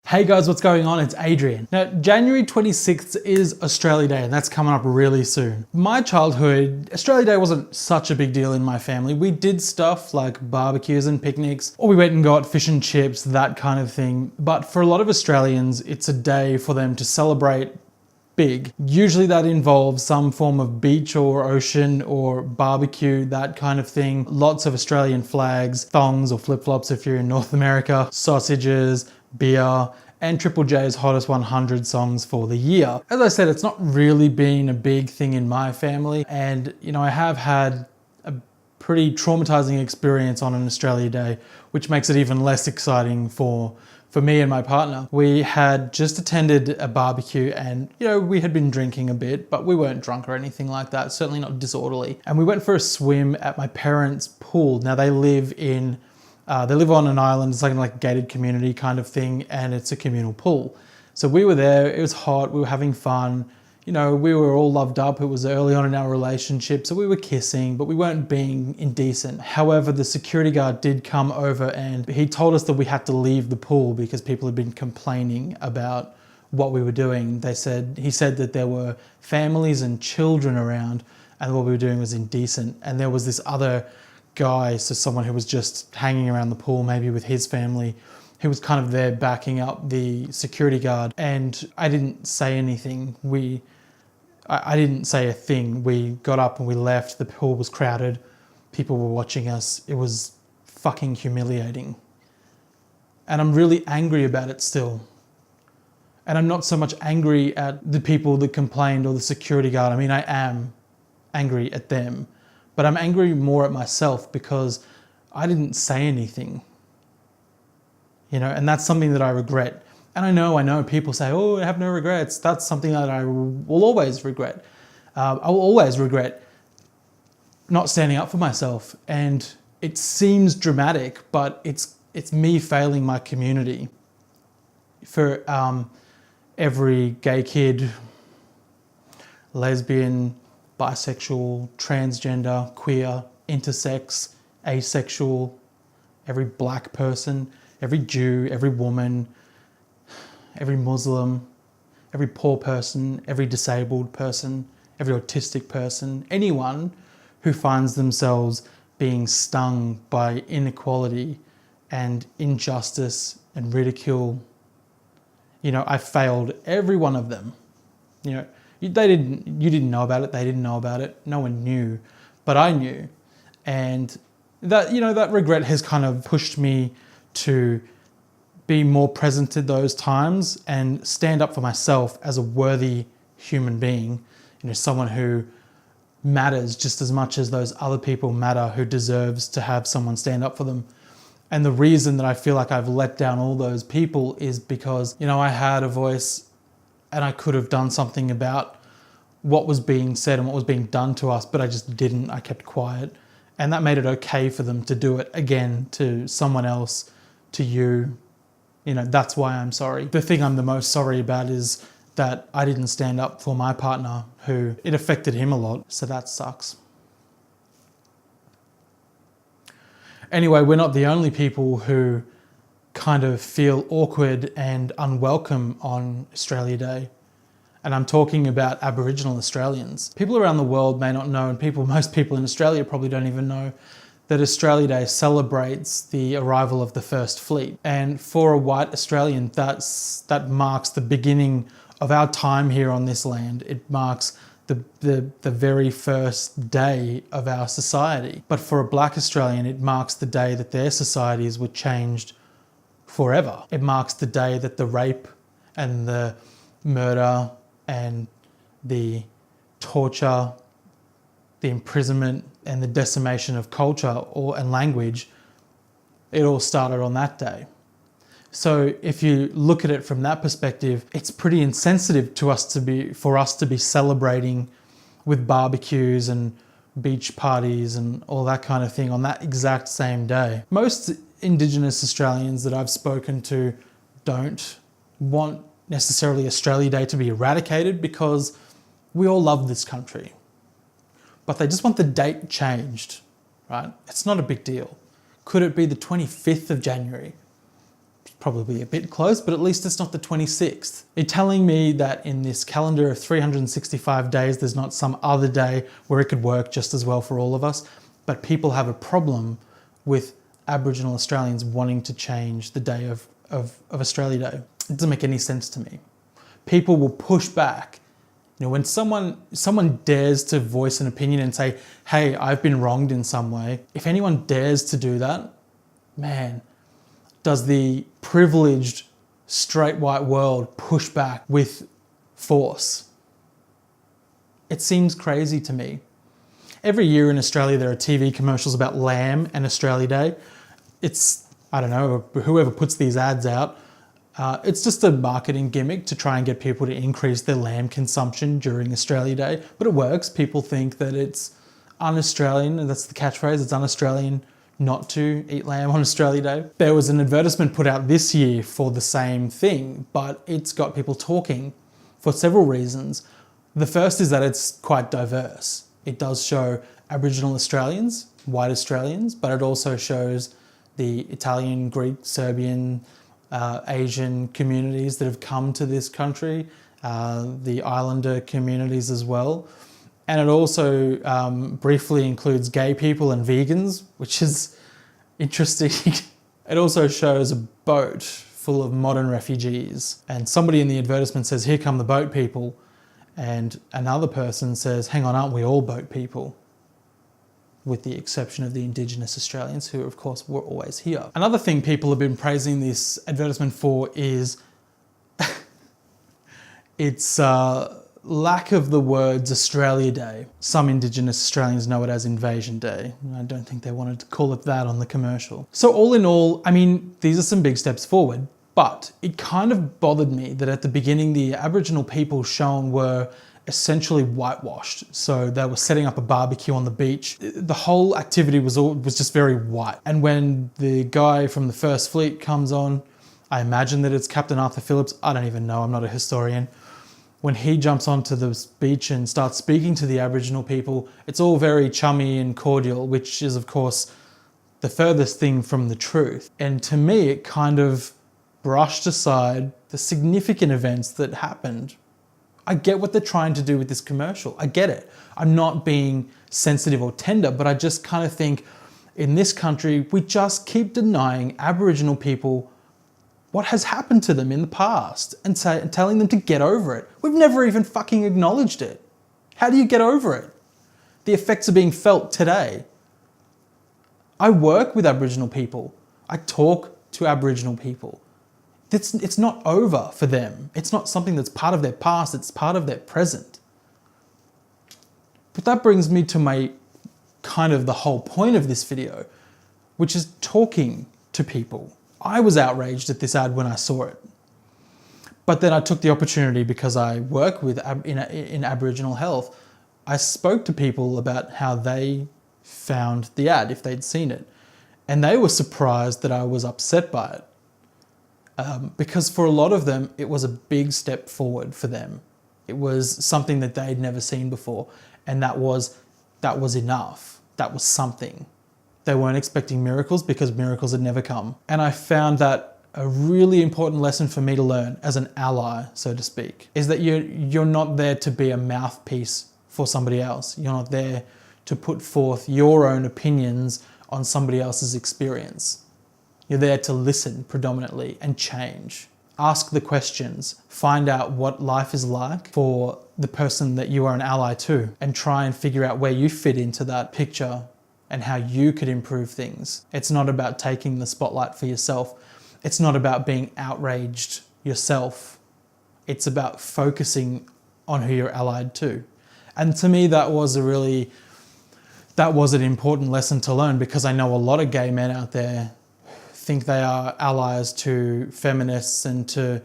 Hey guys, what's going on? It's Adrian. Now, January 26th is Australia Day, and that's coming up really soon. My childhood, Australia Day wasn't such a big deal in my family. We did stuff like barbecues and picnics, or we went and got fish and chips, that kind of thing. But for a lot of Australians, it's a day for them to celebrate big. Usually that involves some form of beach or ocean or barbecue, that kind of thing. Lots of Australian flags, thongs or flip-flops if you're in North America, sausages, beer, and Triple J's Hottest 100 songs for the year. As I said, it's not really been a big thing in my family, and I have had a pretty traumatizing experience on an Australia Day, which makes it even less exciting for me and my partner. We had just attended a barbecue and, we had been drinking a bit, but we weren't drunk or anything like that, certainly not disorderly. And we went for a swim at my parents' pool. Now they live on an island, it's like a gated community kind of thing, and it's a communal pool. So we were there, it was hot, we were having fun, we were all loved up, it was early on in our relationship, so we were kissing, but we weren't being indecent. However, the security guard did come over and he told us that we had to leave the pool because people had been complaining about what we were doing. He said that there were families and children around and what we were doing was indecent. And there was this other guy, so someone who was just hanging around the pool, maybe with his family, who was kind of there backing up the security guard. And I didn't say anything. I didn't say a thing. We got up and we left. The pool was crowded. People were watching us. It was fucking humiliating. And I'm really angry about it still. And I'm not so much angry at the people that complained or the security guard. I mean, I am angry at them. But I'm angry more at myself because I didn't say anything, and that's something that I regret. And I know people say, oh, I have no regrets. That's something that I will always regret. I will always regret not standing up for myself. And it seems dramatic, but it's me failing my community. For every gay kid, lesbian, bisexual, transgender, queer, intersex, asexual, every black person, every Jew, every woman, every Muslim, every poor person, every disabled person, every autistic person, anyone who finds themselves being stung by inequality and injustice and ridicule. I failed every one of them. You didn't know about it, they didn't know about it, no one knew, but I knew. And that regret has kind of pushed me to be more present at those times and stand up for myself as a worthy human being, someone who matters just as much as those other people matter, who deserves to have someone stand up for them. And the reason that I feel like I've let down all those people is because, I had a voice and I could have done something about what was being said and what was being done to us, but I just didn't. I kept quiet. And that made it okay for them to do it again to someone else, to you. That's why I'm sorry. The thing I'm the most sorry about is that I didn't stand up for my partner, who it affected him a lot. So that sucks. Anyway, we're not the only people who kind of feel awkward and unwelcome on Australia Day. And I'm talking about Aboriginal Australians. People around the world may not know, and most people in Australia probably don't even know, that Australia Day celebrates the arrival of the First Fleet. And for a white Australian, that marks the beginning of our time here on this land. It marks the very first day of our society. But for a black Australian, it marks the day that their societies were changed forever. It marks the day that the rape and the murder and the torture, the imprisonment and the decimation of culture and language, it all started on that day. So if you look at it from that perspective, it's pretty insensitive for us to be celebrating with barbecues and beach parties and all that kind of thing on that exact same day. Most Indigenous Australians that I've spoken to don't want necessarily Australia Day to be eradicated because we all love this country. But they just want the date changed, right? It's not a big deal. Could it be the 25th of January? probably a bit close, but at least it's not the 26th. You're telling me that in this calendar of 365 days, there's not some other day where it could work just as well for all of us, but people have a problem with Aboriginal Australians wanting to change the day of Australia Day. It doesn't make any sense to me. People will push back. You know, when someone dares to voice an opinion and say, hey, I've been wronged in some way, if anyone dares to do that, man, does the privileged straight white world push back with force? It seems crazy to me. Every year in Australia, there are TV commercials about lamb and Australia Day. It's, I don't know, whoever puts these ads out, it's just a marketing gimmick to try and get people to increase their lamb consumption during Australia Day. But it works. People think that it's un-Australian, and that's the catchphrase, it's un-Australian not to eat lamb on Australia Day. There was an advertisement put out this year for the same thing, but it's got people talking for several reasons. The first is that it's quite diverse. It does show Aboriginal Australians, white Australians, but it also shows the Italian, Greek, Serbian, Asian communities that have come to this country, the Islander communities as well. And it also briefly includes gay people and vegans, which is interesting. It also shows a boat full of modern refugees. And somebody in the advertisement says, here come the boat people. And another person says, hang on, aren't we all boat people? With the exception of the Indigenous Australians, who of course were always here. Another thing people have been praising this advertisement for is its lack of the words Australia Day. Some Indigenous Australians know it as Invasion Day. I don't think they wanted to call it that on the commercial. So all in all, I mean, these are some big steps forward, but it kind of bothered me that at the beginning, the Aboriginal people shown were essentially whitewashed. So they were setting up a barbecue on the beach. The whole activity was just very white. And when the guy from the First Fleet comes on, I imagine that it's Captain Arthur Phillips. I don't even know, I'm not a historian. When he jumps onto the beach and starts speaking to the Aboriginal people, it's all very chummy and cordial, which is of course the furthest thing from the truth. And to me, it kind of brushed aside the significant events that happened. I get what they're trying to do with this commercial. I get it. I'm not being sensitive or tender, but I just kind of think in this country, we just keep denying Aboriginal people what has happened to them in the past and telling them to get over it. We've never even fucking acknowledged it. How do you get over it? The effects are being felt today. I work with Aboriginal people. I talk to Aboriginal people. It's not over for them. It's not something that's part of their past, it's part of their present. But that brings me to my kind of the whole point of this video, which is talking to people. I was outraged at this ad when I saw it. But then I took the opportunity, because I work with in Aboriginal health, I spoke to people about how they found the ad, if they'd seen it. And they were surprised that I was upset by it. Because for a lot of them, it was a big step forward for them. It was something that they'd never seen before. And that was enough. That was something. They weren't expecting miracles because miracles had never come. And I found that a really important lesson for me to learn as an ally, so to speak, is that you're not there to be a mouthpiece for somebody else. You're not there to put forth your own opinions on somebody else's experience. You're there to listen predominantly and change. Ask the questions, find out what life is like for the person that you are an ally to, and try and figure out where you fit into that picture and how you could improve things. It's not about taking the spotlight for yourself. It's not about being outraged yourself. It's about focusing on who you're allied to. And to me, that was an important lesson to learn, because I know a lot of gay men out there think they are allies to feminists and to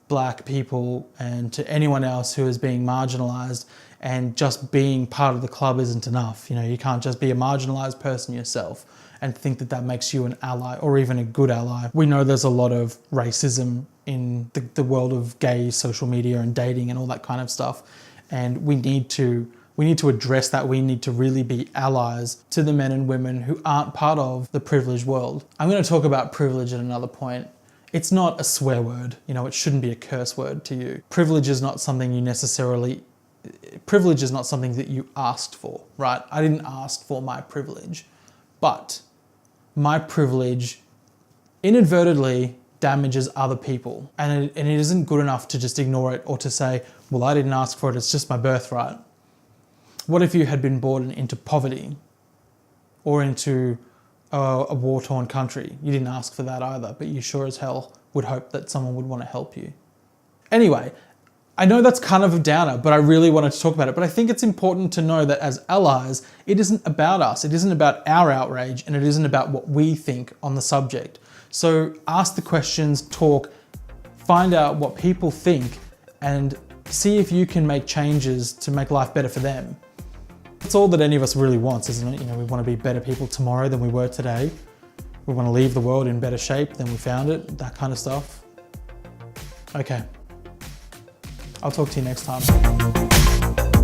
black people and to anyone else who is being marginalized, and just being part of the club isn't enough. You know, you can't just be a marginalized person yourself and think that that makes you an ally or even a good ally. We know there's a lot of racism in the world of gay social media and dating and all that kind of stuff. And we need to address that. We need to really be allies to the men and women who aren't part of the privileged world. I'm going to talk about privilege at another point It's not a swear word, you know, it shouldn't be a curse word to you. Privilege is not something that you asked for, right? I didn't ask for my privilege, but my privilege inadvertently damages other people. And it isn't good enough to just ignore it or to say, well, I didn't ask for it, it's just my birthright. What if you had been born into poverty or into a war-torn country? You didn't ask for that either, but you sure as hell would hope that someone would want to help you. Anyway, I know that's kind of a downer, but I really wanted to talk about it. But I think it's important to know that as allies, it isn't about us. It isn't about our outrage, and it isn't about what we think on the subject. So ask the questions, talk, find out what people think, and see if you can make changes to make life better for them. That's all that any of us really wants, isn't it? You know, we want to be better people tomorrow than we were today. We want to leave the world in better shape than we found it, that kind of stuff. Okay. I'll talk to you next time.